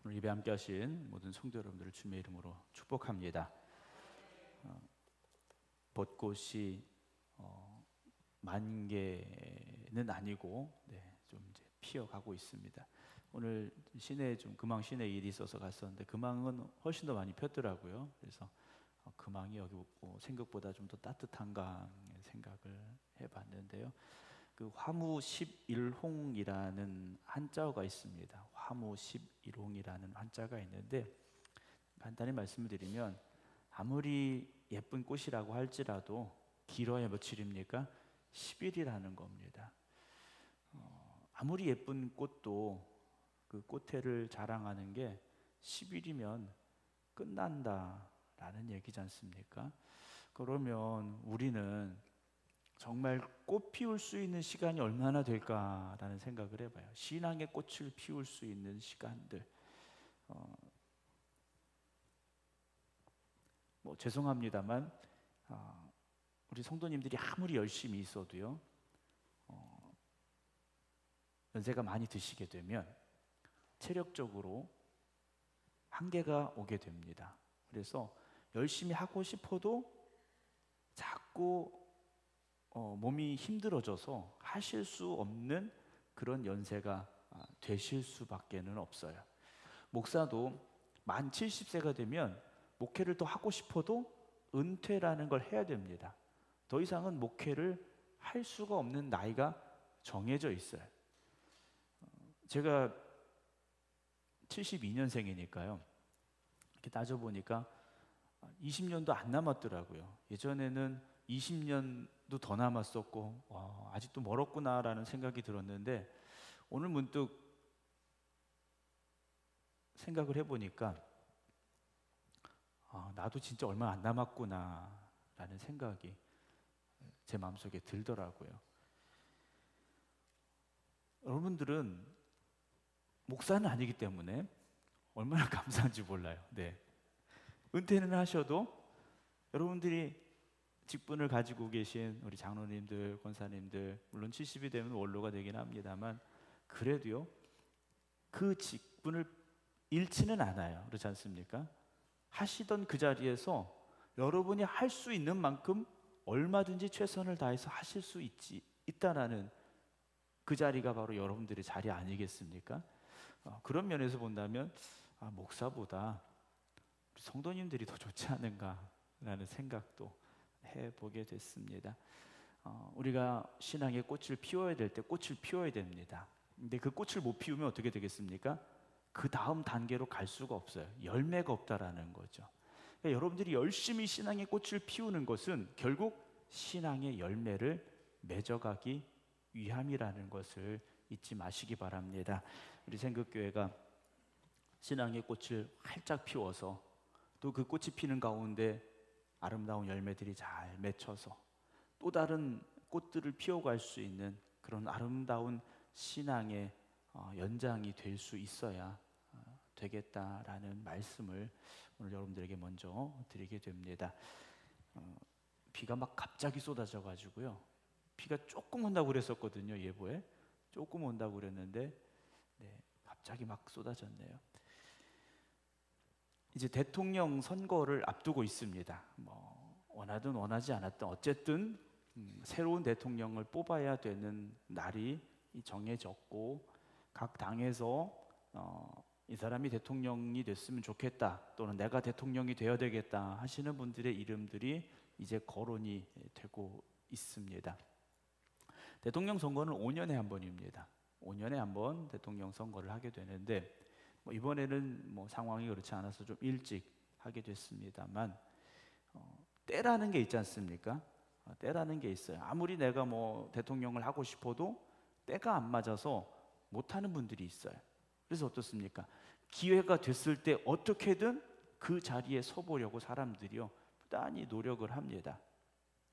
오늘 예배 함께 하신 모든 성도 여러분들을 주님의 이름으로 축복합니다. 벚꽃이 만개는 아니고 좀 이제 피어가고 있습니다. 오늘 시내에 좀 금왕 시내에 일이 있어서 갔었는데 금왕은 훨씬 더 많이 폈더라고요. 그래서 금왕이 여기 생각보다 좀 더 따뜻한가 생각을 해봤는데요. 그 화무 11홍이라는 한자어가 있습니다. 화무 11홍이라는 한자가 있는데 간단히 말씀을 드리면 아무리 예쁜 꽃이라고 할지라도 길어야 며칠입니까? 10일이라는 겁니다. 아무리 예쁜 꽃도 그 꽃해를 자랑하는 게 10일이면 끝난다라는 얘기지 않습니까? 그러면 우리는 정말 꽃 피울 수 있는 시간이 얼마나 될까라는 생각을 해봐요. 신앙의 꽃을 피울 수 있는 시간들. 죄송합니다만 우리 성도님들이 아무리 열심히 있어도요, 연세가 많이 드시게 되면 체력적으로 한계가 오게 됩니다. 그래서 열심히 하고 싶어도 자꾸 몸이 힘들어져서 하실 수 없는 그런 연세가 되실 수밖에는 없어요. 목사도 만 70세가 되면 목회를 더 하고 싶어도 은퇴라는 걸 해야 됩니다. 더 이상은 목회를 할 수가 없는 나이가 정해져 있어요. 제가 72년생이니까요. 이렇게 따져보니까 20년도 안 남았더라고요. 예전에는 20년도 더 남았었고 아직도 멀었구나라는 생각이 들었는데 오늘 문득 생각을 해보니까 나도 진짜 얼마 안 남았구나라는 생각이 제 마음속에 들더라고요. 여러분들은 목사는 아니기 때문에 얼마나 감사한지 몰라요. 은퇴는 하셔도 여러분들이 직분을 가지고 계신 우리 장로님들, 권사님들, 물론 70이 되면 원로가 되긴 합니다만 그래도요, 그 직분을 잃지는 않아요. 그렇지 않습니까? 하시던 그 자리에서 여러분이 할 수 있는 만큼 얼마든지 최선을 다해서 하실 수 있다라는 그 자리가 바로 여러분들의 자리 아니겠습니까? 그런 면에서 본다면 목사보다 성도님들이 더 좋지 않은가라는 생각도 해보게 됐습니다. 우리가 신앙의 꽃을 피워야 될 때 꽃을 피워야 됩니다. 근데 그 꽃을 못 피우면 어떻게 되겠습니까? 그 다음 단계로 갈 수가 없어요. 열매가 없다라는 거죠. 그러니까 여러분들이 열심히 신앙의 꽃을 피우는 것은 결국 신앙의 열매를 맺어가기 위함이라는 것을 잊지 마시기 바랍니다. 우리 생극교회가 신앙의 꽃을 활짝 피워서 또 그 꽃이 피는 가운데 아름다운 열매들이 잘 맺혀서 또 다른 꽃들을 피워갈 수 있는 그런 아름다운 신앙의 연장이 될 수 있어야 되겠다라는 말씀을 오늘 여러분들에게 먼저 드리게 됩니다. 비가 막 갑자기 쏟아져 가지고요, 비가 조금 온다고 그랬었거든요. 예보에 조금 온다고 그랬는데 갑자기 막 쏟아졌네요. 이제 대통령 선거를 앞두고 있습니다. 원하든 원하지 않았든 어쨌든 새로운 대통령을 뽑아야 되는 날이 정해졌고 각 당에서 이 사람이 대통령이 됐으면 좋겠다 또는 내가 대통령이 되어야 되겠다 하시는 분들의 이름들이 이제 거론이 되고 있습니다. 대통령 선거는 5년에 한 번입니다. 5년에 한 번 대통령 선거를 하게 되는데 이번에는 상황이 그렇지 않아서 좀 일찍 하게 됐습니다만 때라는 게 있지 않습니까? 때라는 게 있어요. 아무리 내가 대통령을 하고 싶어도 때가 안 맞아서 못하는 분들이 있어요. 그래서 어떻습니까? 기회가 됐을 때 어떻게든 그 자리에 서보려고 사람들이요 부단히 노력을 합니다.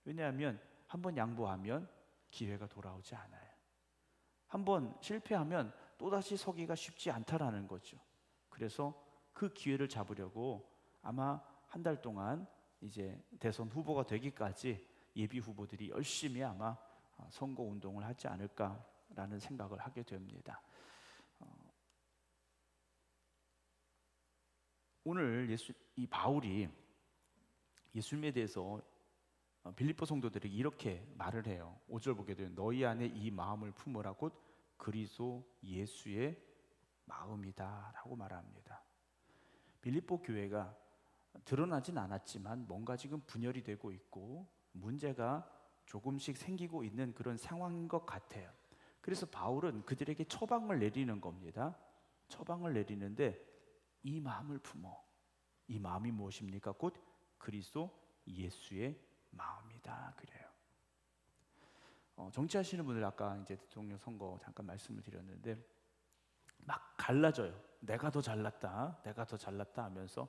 왜냐하면 한번 양보하면 기회가 돌아오지 않아요. 한번 실패하면 또다시 서기가 쉽지 않다라는 거죠. 그래서 그 기회를 잡으려고 아마 한 달 동안 이제 대선 후보가 되기까지 예비 후보들이 열심히 아마 선거 운동을 하지 않을까라는 생각을 하게 됩니다. 오늘 이 바울이 예수님에 대해서 빌립보 성도들에게 이렇게 말을 해요. 5절 보게 되면 너희 안에 이 마음을 품으라 곧 그리스도 예수의 마음이다 라고 말합니다. 빌립보 교회가 드러나진 않았지만 뭔가 지금 분열이 되고 있고 문제가 조금씩 생기고 있는 그런 상황인 것 같아요. 그래서 바울은 그들에게 처방을 내리는 겁니다. 처방을 내리는데 이 마음을 품어. 이 마음이 무엇입니까? 곧 그리스도 예수의 마음이다 그래요. 정치하시는 분들 아까 이제 대통령 선거 잠깐 말씀을 드렸는데 막 갈라져요. 내가 더 잘났다, 내가 더 잘났다 하면서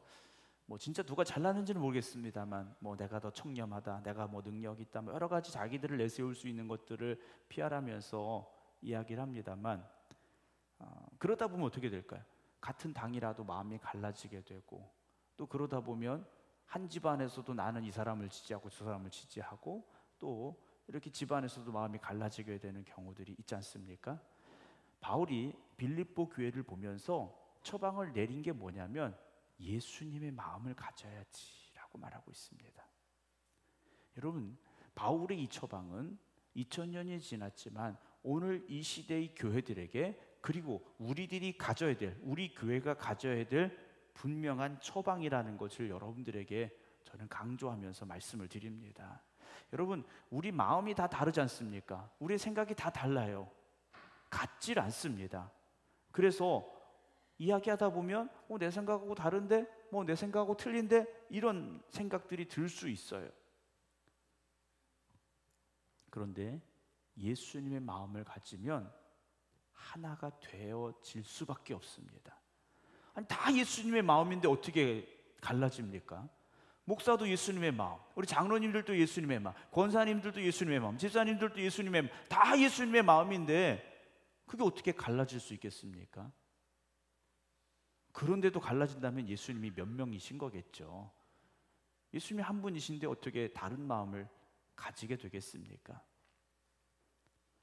뭐 진짜 누가 잘났는지는 모르겠습니다만 뭐 내가 더 청렴하다, 내가 뭐 능력이 있다, 뭐 여러 가지 자기들을 내세울 수 있는 것들을 피하라면서 이야기를 합니다만 그러다 보면 어떻게 될까요? 같은 당이라도 마음이 갈라지게 되고 또 그러다 보면 한 집안에서도 나는 이 사람을 지지하고 저 사람을 지지하고 또 이렇게 집안에서도 마음이 갈라지게 되는 경우들이 있지 않습니까? 바울이 빌립보 교회를 보면서 처방을 내린 게 뭐냐면 예수님의 마음을 가져야지라고 말하고 있습니다. 여러분, 바울의 이 처방은 2000년이 지났지만 오늘 이 시대의 교회들에게 그리고 우리들이 가져야 될, 우리 교회가 가져야 될 분명한 처방이라는 것을 여러분들에게 저는 강조하면서 말씀을 드립니다. 여러분, 우리 마음이 다 다르지 않습니까? 우리의 생각이 다 달라요. 같질 않습니다. 그래서 이야기하다 보면 내 생각하고 다른데, 내 생각하고 틀린데 이런 생각들이 들 수 있어요. 그런데 예수님의 마음을 가지면 하나가 되어질 수밖에 없습니다. 아니, 다 예수님의 마음인데 어떻게 갈라집니까? 목사도 예수님의 마음, 우리 장로님들도 예수님의 마음, 권사님들도 예수님의 마음, 집사님들도 예수님의 마음, 다 예수님의 마음인데 그게 어떻게 갈라질 수 있겠습니까? 그런데도 갈라진다면 예수님이 몇 명이신 거겠죠. 예수님이 한 분이신데 어떻게 다른 마음을 가지게 되겠습니까?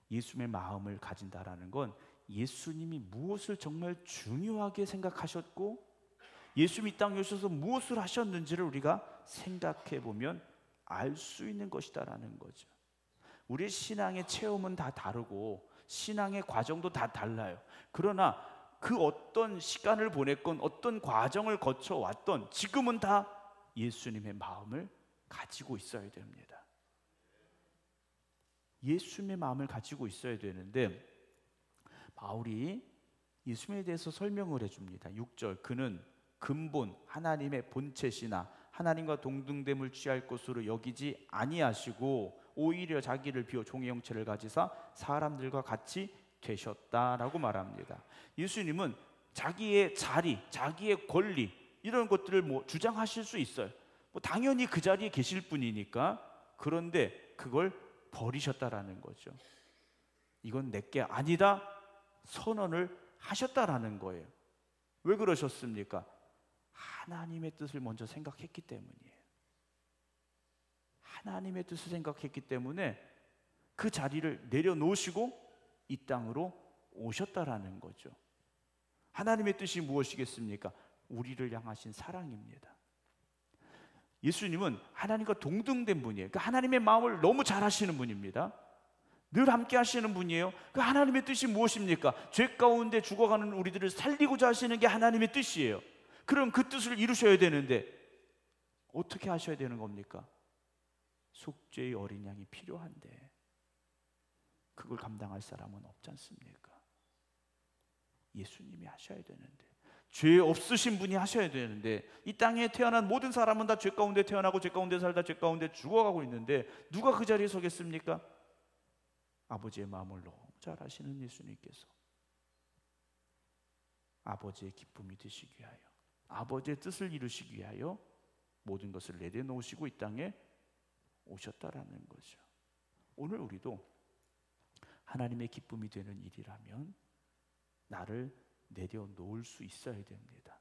예수님의 마음을 가진다라는 건 예수님이 무엇을 정말 중요하게 생각하셨고 예수님이 이 땅에 오셔서 무엇을 하셨는지를 우리가 생각해 보면 알 수 있는 것이다라는 거죠. 우리의 신앙의 체험은 다 다르고 신앙의 과정도 다 달라요. 그러나 그 어떤 시간을 보냈건 어떤 과정을 거쳐왔던 지금은 다 예수님의 마음을 가지고 있어야 됩니다. 예수님의 마음을 가지고 있어야 되는데 바울이 예수님에 대해서 설명을 해줍니다. 6절 그는 근본 하나님의 본체시나 하나님과 동등됨을 취할 것으로 여기지 아니하시고 오히려 자기를 비워 종의 형체를 가지사 사람들과 같이 되셨다라고 말합니다. 예수님은 자기의 자리, 자기의 권리 이런 것들을 주장하실 수 있어요. 당연히 그 자리에 계실 분이니까. 그런데 그걸 버리셨다라는 거죠. 이건 내게 아니다 선언을 하셨다라는 거예요. 왜 그러셨습니까? 하나님의 뜻을 먼저 생각했기 때문이에요. 하나님의 뜻을 생각했기 때문에 그 자리를 내려놓으시고 이 땅으로 오셨다라는 거죠. 하나님의 뜻이 무엇이겠습니까? 우리를 향하신 사랑입니다. 예수님은 하나님과 동등된 분이에요. 그 하나님의 마음을 너무 잘 아시는 분입니다. 늘 함께 하시는 분이에요. 그 하나님의 뜻이 무엇입니까? 죄 가운데 죽어가는 우리들을 살리고자 하시는 게 하나님의 뜻이에요. 그럼 그 뜻을 이루셔야 되는데 어떻게 하셔야 되는 겁니까? 속죄의 어린 양이 필요한데 그걸 감당할 사람은 없지 않습니까? 예수님이 하셔야 되는데, 죄 없으신 분이 하셔야 되는데, 이 땅에 태어난 모든 사람은 다 죄 가운데 태어나고 죄 가운데 살다 죄 가운데 죽어가고 있는데 누가 그 자리에 서겠습니까? 아버지의 마음을 너무 잘 아시는 예수님께서 아버지의 기쁨이 되시기 위하여, 아버지의 뜻을 이루시기 위하여 모든 것을 내려놓으시고 이 땅에 오셨다라는 거죠. 오늘 우리도 하나님의 기쁨이 되는 일이라면 나를 내려놓을 수 있어야 됩니다.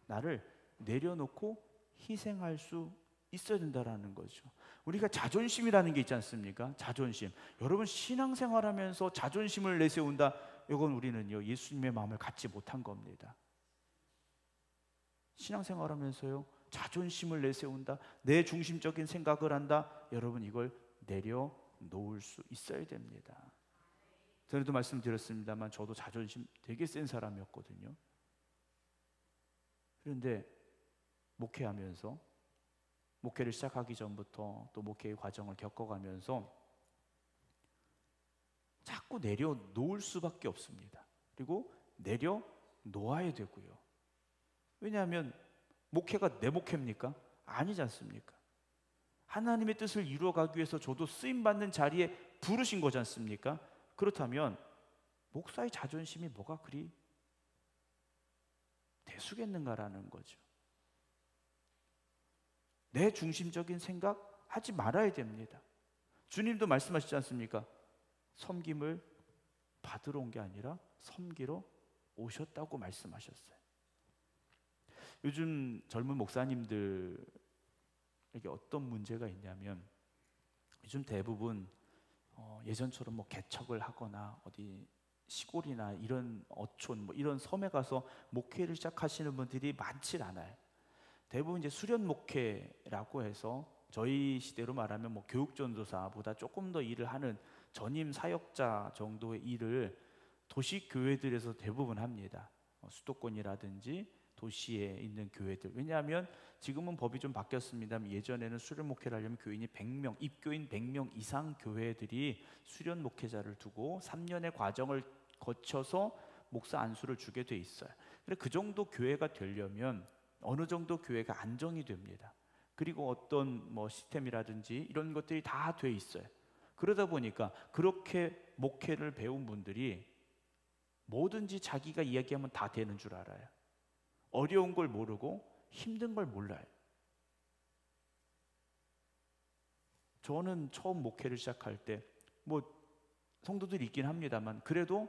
나를 내려놓고 희생할 수 있어야 된다라는 거죠. 우리가 자존심이라는 게 있지 않습니까? 자존심. 여러분, 신앙생활하면서 자존심을 내세운다, 이건 우리는요 예수님의 마음을 갖지 못한 겁니다. 신앙생활하면서요, 자존심을 내세운다, 내 중심적인 생각을 한다. 여러분, 이걸 내려놓을 수 있어야 됩니다. 전에도 말씀드렸습니다만 저도 자존심 되게 센 사람이었거든요. 그런데 목회하면서, 목회를 시작하기 전부터 또 목회의 과정을 겪어가면서 자꾸 내려놓을 수밖에 없습니다. 그리고 내려놓아야 되고요. 왜냐하면 목회가 내 목회입니까? 아니지 않습니까? 하나님의 뜻을 이루어가기 위해서 저도 쓰임받는 자리에 부르신 거지 않습니까? 그렇다면 목사의 자존심이 뭐가 그리 대수겠는가라는 거죠. 내 중심적인 생각 하지 말아야 됩니다. 주님도 말씀하시지 않습니까? 섬김을 받으러 온 게 아니라 섬기러 오셨다고 말씀하셨어요. 요즘 젊은 목사님들에게 어떤 문제가 있냐면, 요즘 대부분 예전처럼 뭐 개척을 하거나 어디 시골이나 이런 어촌 뭐 이런 섬에 가서 목회를 시작하시는 분들이 많지 않아요. 대부분 이제 수련 목회라고 해서 저희 시대로 말하면 뭐 교육전도사보다 조금 더 일을 하는 전임 사역자 정도의 일을 도시 교회들에서 대부분 합니다. 수도권이라든지 도시에 있는 교회들. 왜냐하면 지금은 법이 좀 바뀌었습니다. 예전에는 수련 목회를 하려면 교인이 100명, 입교인 100명 이상 교회들이 수련 목회자를 두고 3년의 과정을 거쳐서 목사 안수를 주게 돼 있어요. 근데 그 정도 교회가 되려면 어느 정도 교회가 안정이 됩니다. 그리고 어떤 뭐 시스템이라든지 이런 것들이 다 돼 있어요. 그러다 보니까 그렇게 목회를 배운 분들이 뭐든지 자기가 이야기하면 다 되는 줄 알아요. 어려운 걸 모르고 힘든 걸 몰라요. 저는 처음 목회를 시작할 때 뭐 성도들이 있긴 합니다만, 그래도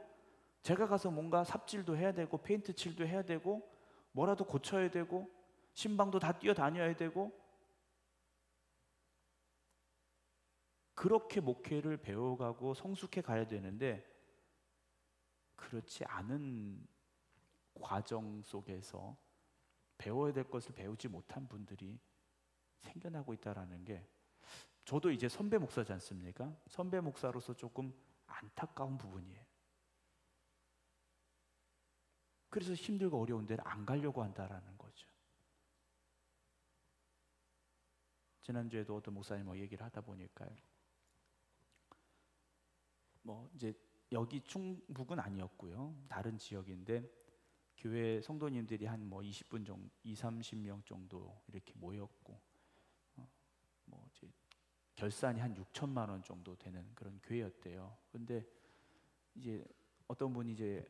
제가 가서 뭔가 삽질도 해야 되고 페인트 칠도 해야 되고 뭐라도 고쳐야 되고 신방도 다 뛰어다녀야 되고, 그렇게 목회를 배워가고 성숙해 가야 되는데, 그렇지 않은 과정 속에서 배워야 될 것을 배우지 못한 분들이 생겨나고 있다는 게, 저도 이제 선배 목사지 않습니까? 선배 목사로서 조금 안타까운 부분이에요. 그래서 힘들고 어려운 데를 안 가려고 한다라는 거죠. 지난주에도 어떤 목사님 얘기를 하다 보니까요, 뭐 이제 여기 충북은 아니었고요, 다른 지역인데 교회 성도님들이 한 뭐 20분 정도, 30명 정도 이렇게 모였고, 뭐 이제 결산이 한 6천만 원 정도 되는 그런 교회였대요. 근데 이제 어떤 분이 이제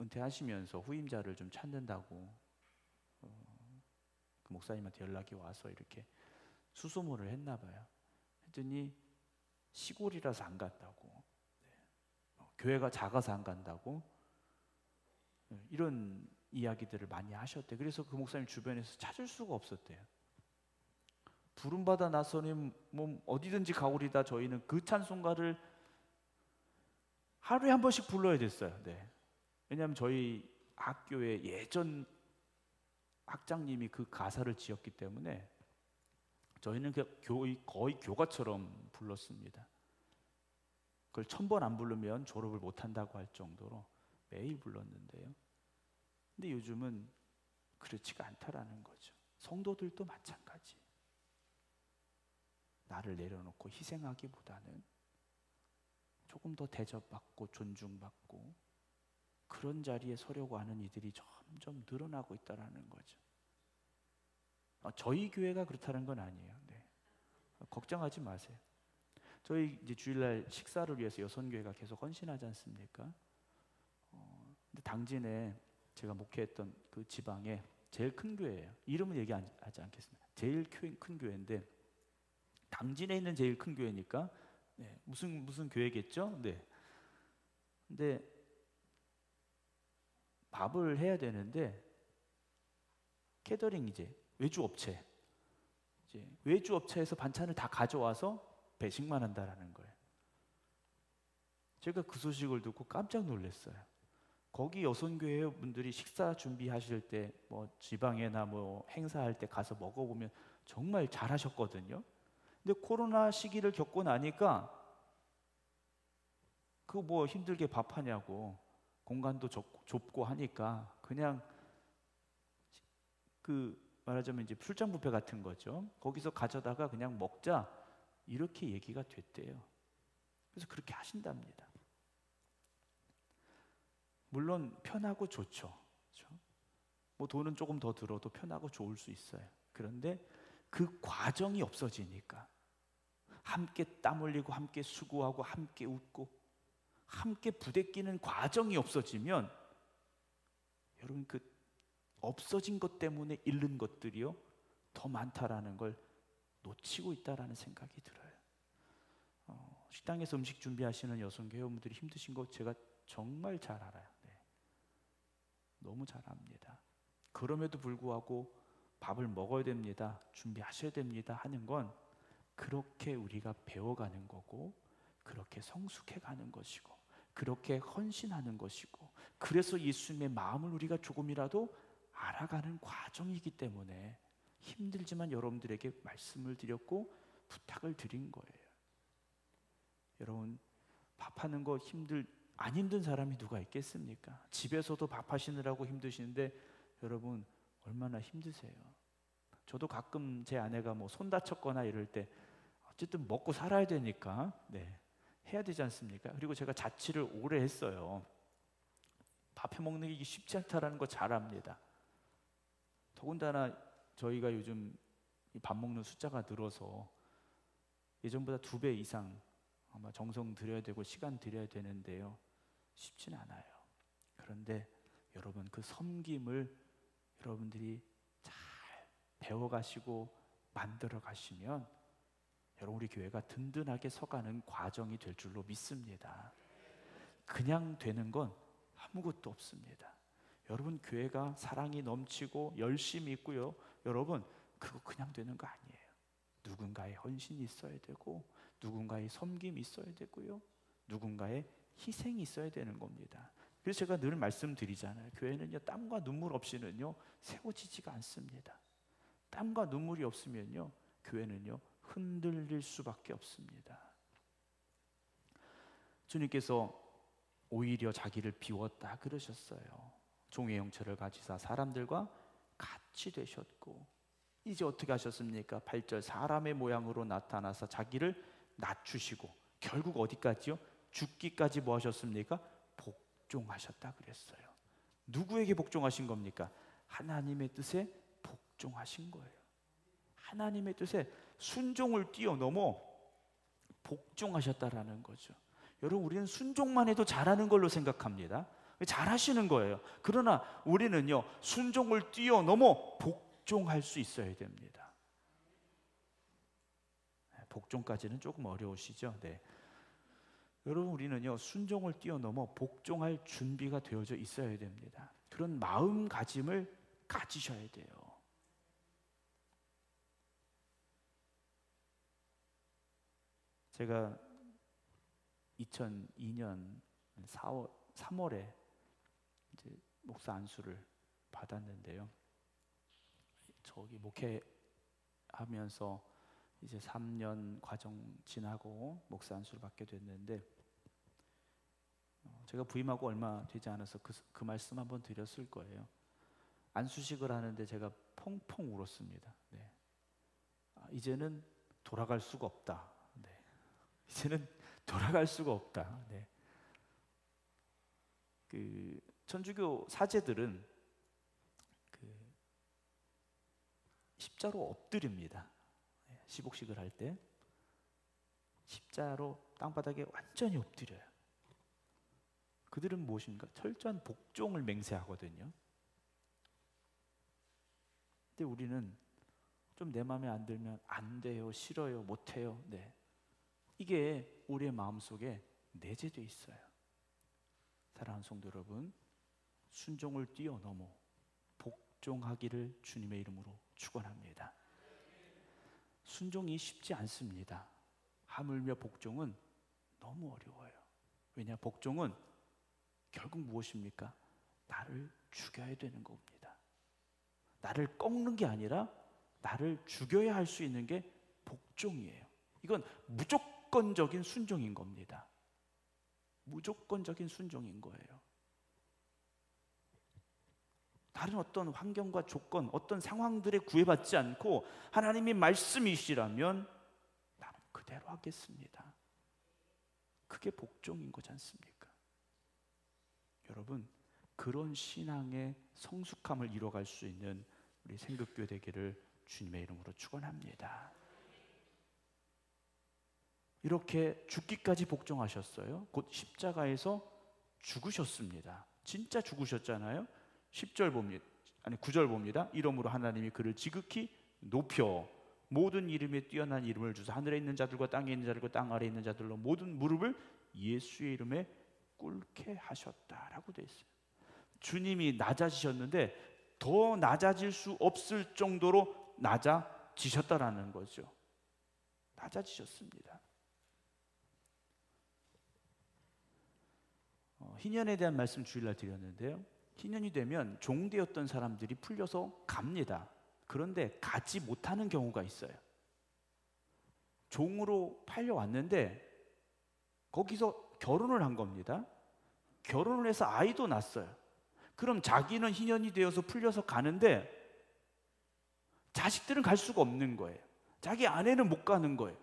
은퇴하시면서 후임자를 좀 찾는다고 그 목사님한테 연락이 와서 이렇게 수소문을 했나 봐요. 했더니 시골이라서 안 간다고, 교회가 작아서 안 간다고, 이런 이야기들을 많이 하셨대요. 그래서 그 목사님 주변에서 찾을 수가 없었대요. 부름받아 나서니 뭐 어디든지 가오리다. 저희는 그 찬송가를 하루에 한 번씩 불러야 됐어요. 네. 왜냐하면 저희 학교의 예전 학장님이 그 가사를 지었기 때문에 저희는 거의 교가처럼 불렀습니다. 그걸 1000번 안 부르면 졸업을 못 한다고 할 정도로 매일 불렀는데요. 근데 요즘은 그렇지가 않다라는 거죠. 성도들도 마찬가지. 나를 내려놓고 희생하기보다는 조금 더 대접받고 존중받고 그런 자리에 서려고 하는 이들이 점점 늘어나고 있다라는 거죠. 저희 교회가 그렇다는 건 아니에요. 네. 걱정하지 마세요. 저희 이제 주일날 식사를 위해서 여선교회가 계속 헌신하지 않습니까? 근데 당진에 제가 목회했던 그 지방에 제일 큰 교회예요. 이름은 얘기하지 않겠습니다. 제일 큰 교회인데, 당진에 있는 제일 큰 교회니까 네, 무슨 교회겠죠? 네. 근데 밥을 해야 되는데 캐터링 이제 외주 업체에서 반찬을 다 가져와서 배식만 한다라는 거예요. 제가 그 소식을 듣고 깜짝 놀랐어요. 거기 여선교회 분들이 식사 준비하실 때 뭐 지방에나 뭐 행사할 때 가서 먹어보면 정말 잘하셨거든요. 근데 코로나 시기를 겪고 나니까 그 뭐 힘들게 밥하냐고, 공간도 좁고 하니까 그냥 그 말하자면 이제 출장 뷔페 같은 거죠. 거기서 가져다가 그냥 먹자, 이렇게 얘기가 됐대요. 그래서 그렇게 하신답니다. 물론 편하고 좋죠. 그렇죠? 뭐 돈은 조금 더 들어도 편하고 좋을 수 있어요. 그런데 그 과정이 없어지니까, 함께 땀 흘리고 함께 수고하고 함께 웃고 함께 부대끼는 과정이 없어지면, 여러분 그 없어진 것 때문에 잃는 것들이요 더 많다라는 걸 놓치고 있다라는 생각이 들어요. 식당에서 음식 준비하시는 여성교회분들이 힘드신 거 제가 정말 잘 알아요. 네. 너무 잘 압니다. 그럼에도 불구하고 밥을 먹어야 됩니다, 준비하셔야 됩니다 하는 건 그렇게 우리가 배워가는 거고, 그렇게 성숙해가는 것이고, 그렇게 헌신하는 것이고, 그래서 예수님의 마음을 우리가 조금이라도 알아가는 과정이기 때문에 힘들지만 여러분들에게 말씀을 드렸고 부탁을 드린 거예요. 여러분, 밥하는 거 안 힘든 사람이 누가 있겠습니까? 집에서도 밥하시느라고 힘드시는데 여러분 얼마나 힘드세요? 저도 가끔 제 아내가 뭐 손 다쳤거나 이럴 때 어쨌든 먹고 살아야 되니까 해야 되지 않습니까? 그리고 제가 자취를 오래 했어요. 밥 해먹는 게 쉽지 않다는 거 잘 압니다. 더군다나 저희가 요즘 밥 먹는 숫자가 늘어서 예전보다 2배 이상 아마 정성 들여야 되고 시간 들여야 되는데요, 쉽진 않아요. 그런데 여러분 그 섬김을 여러분들이 잘 배워가시고 만들어 가시면 여러분 우리 교회가 든든하게 서가는 과정이 될 줄로 믿습니다. 그냥 되는 건 아무것도 없습니다. 여러분 교회가 사랑이 넘치고 열심히 있고요, 여러분 그거 그냥 되는 거 아니에요. 누군가의 헌신이 있어야 되고, 누군가의 섬김이 있어야 되고요, 누군가의 희생이 있어야 되는 겁니다. 그래서 제가 늘 말씀드리잖아요. 교회는요 땀과 눈물 없이는요 세워지지가 않습니다. 땀과 눈물이 없으면요 교회는요 흔들릴 수밖에 없습니다. 주님께서 오히려 자기를 비웠다 그러셨어요. 종의 형체를 가지사 사람들과 같이 되셨고, 이제 어떻게 하셨습니까? 8절 사람의 모양으로 나타나서 자기를 낮추시고 결국 어디까지요? 죽기까지 뭐 하셨습니까? 복종하셨다 그랬어요. 누구에게 복종하신 겁니까? 하나님의 뜻에 복종하신 거예요. 하나님의 뜻에 순종을 뛰어넘어 복종하셨다라는 거죠. 여러분 우리는 순종만 해도 잘하는 걸로 생각합니다. 잘하시는 거예요. 그러나 우리는요 순종을 뛰어넘어 복종할 수 있어야 됩니다. 복종까지는 조금 어려우시죠? 네. 여러분 우리는요 순종을 뛰어넘어 복종할 준비가 되어져 있어야 됩니다. 그런 마음가짐을 가지셔야 돼요. 제가 2002년 3월에 이제 목사 안수를 받았는데요, 저기 목회하면서 이제 3년 과정 지나고 목사 안수를 받게 됐는데, 제가 부임하고 얼마 되지 않아서 그 말씀 한번 드렸을 거예요. 안수식을 하는데 제가 펑펑 울었습니다. 네. 이제는 돌아갈 수가 없다. 네. 이제는 돌아갈 수가 없다. 네. 그 천주교 사제들은 그 십자로 엎드립니다. 시복식을 할 때 십자로 땅바닥에 완전히 엎드려요. 그들은 무엇인가? 철저한 복종을 맹세하거든요. 근데 우리는 좀 내 마음에 안 들면 안 돼요, 싫어요, 못 해요. 네. 이게 우리의 마음속에 내재되어 있어요. 사랑하는 성도 여러분, 순종을 뛰어넘어 복종하기를 주님의 이름으로 축원합니다. 순종이 쉽지 않습니다. 하물며 복종은 너무 어려워요. 왜냐? 복종은 결국 무엇입니까? 나를 죽여야 되는 겁니다. 나를 꺾는 게 아니라 나를 죽여야 할 수 있는 게 복종이에요. 이건 무조건적인 순종인 겁니다. 무조건적인 순종인 거예요. 다른 어떤 환경과 조건, 어떤 상황들에 구애받지 않고 하나님이 말씀이시라면 나는 그대로 하겠습니다. 그게 복종인 거지 않습니까? 여러분, 그런 신앙의 성숙함을 이뤄갈 수 있는 우리 생극교회 되기를 주님의 이름으로 축원합니다. 이렇게 죽기까지 복종하셨어요. 곧 십자가에서 죽으셨습니다. 진짜 죽으셨잖아요. 10절 봅니다. 아니 9절 봅니다. 이러므로 하나님이 그를 지극히 높여 모든 이름에 뛰어난 이름을 주사 하늘에 있는 자들과 땅에 있는 자들과 땅 아래에 있는 자들로 모든 무릎을 예수의 이름에 꿇게 하셨다라고 되어 있어요. 주님이 낮아지셨는데 더 낮아질 수 없을 정도로 낮아지셨다라는 거죠. 낮아지셨습니다. 희년에 대한 말씀 주일날 드렸는데요. 희년이 되면 종되었던 사람들이 풀려서 갑니다. 그런데 가지 못하는 경우가 있어요. 종으로 팔려왔는데 거기서 결혼을 한 겁니다. 결혼을 해서 아이도 낳았어요. 그럼 자기는 희년이 되어서 풀려서 가는데 자식들은 갈 수가 없는 거예요. 자기 아내는 못 가는 거예요.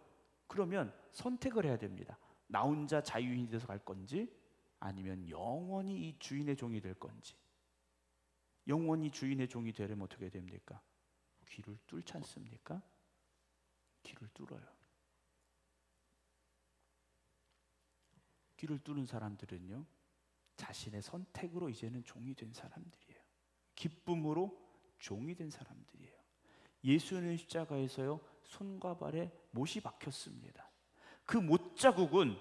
그러면 선택을 해야 됩니다. 나 혼자 자유인이 돼서 갈 건지 아니면 영원히 이 주인의 종이 될 건지. 영원히 주인의 종이 되려면 어떻게 됩니까? 귀를 뚫지 않습니까? 귀를 뚫어요. 귀를 뚫은 사람들은요, 자신의 선택으로 이제는 종이 된 사람들이에요. 기쁨으로 종이 된 사람들이에요. 예수는 십자가에서요, 손과 발에 못이 박혔습니다. 그 못자국은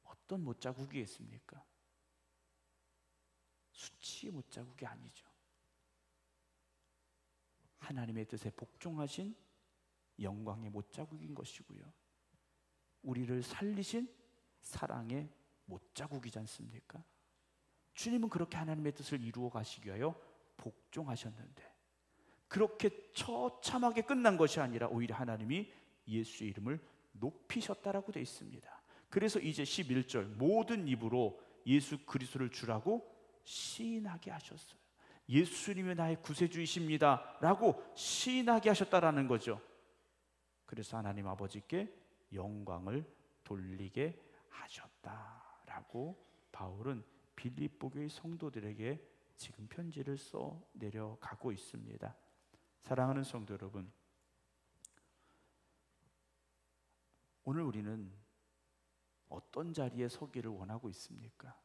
어떤 못자국이겠습니까? 수치의 못자국이 아니죠. 하나님의 뜻에 복종하신 영광의 못자국인 것이고요. 우리를 살리신 사랑의 못자국이지 않습니까? 주님은 그렇게 하나님의 뜻을 이루어 가시기 위하여 복종하셨는데 그렇게 처참하게 끝난 것이 아니라 오히려 하나님이 예수의 이름을 높이셨다라고 되어 있습니다. 그래서 이제 11절 모든 입으로 예수 그리스도를 주라고 시인하게 하셨어요. 예수님이 나의 구세주이십니다 라고 시인하게 하셨다라는 거죠. 그래서 하나님 아버지께 영광을 돌리게 하셨다라고 바울은 빌립보 교회 성도들에게 지금 편지를 써 내려가고 있습니다. 사랑하는 성도 여러분, 오늘 우리는 어떤 자리에 서기를 원하고 있습니까?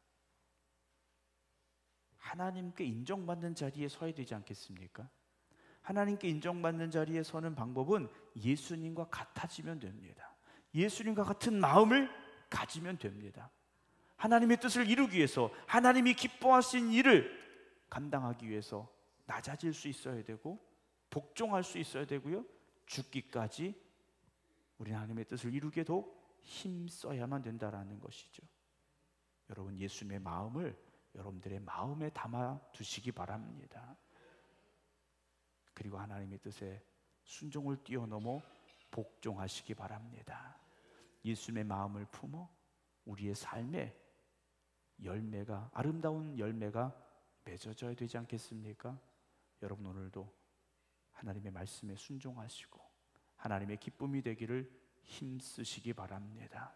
하나님께 인정받는 자리에 서야 되지 않겠습니까? 하나님께 인정받는 자리에 서는 방법은 예수님과 같아지면 됩니다. 예수님과 같은 마음을 가지면 됩니다. 하나님의 뜻을 이루기 위해서 하나님이 기뻐하신 일을 감당하기 위해서 낮아질 수 있어야 되고 복종할 수 있어야 되고요. 죽기까지 우리 하나님의 뜻을 이루기에 더욱 힘써야만 된다라는 것이죠. 여러분, 예수님의 마음을 여러분들의 마음에 담아 두시기 바랍니다. 그리고 하나님의 뜻에 순종을 뛰어넘어 복종하시기 바랍니다. 예수님의 마음을 품어 우리의 삶에 열매가, 아름다운 열매가 맺어져야 되지 않겠습니까? 여러분, 오늘도 하나님의 말씀에 순종하시고 하나님의 기쁨이 되기를 힘쓰시기 바랍니다.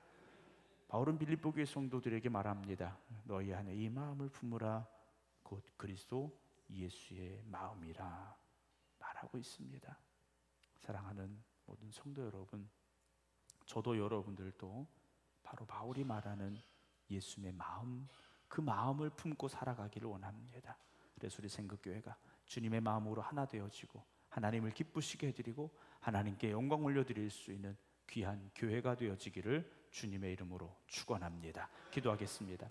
바울은 빌립보 교회 성도들에게 말합니다. 너희 안에 이 마음을 품으라. 곧 그리스도 예수의 마음이라 말하고 있습니다. 사랑하는 모든 성도 여러분, 저도 여러분들도 바로 바울이 말하는 예수님의 마음, 그 마음을 품고 살아가기를 원합니다. 그래서 우리 생극교회가 주님의 마음으로 하나 되어지고 하나님을 기쁘시게 해드리고 하나님께 영광 올려드릴 수 있는 귀한 교회가 되어지기를 주님의 이름으로 축원합니다. 기도하겠습니다.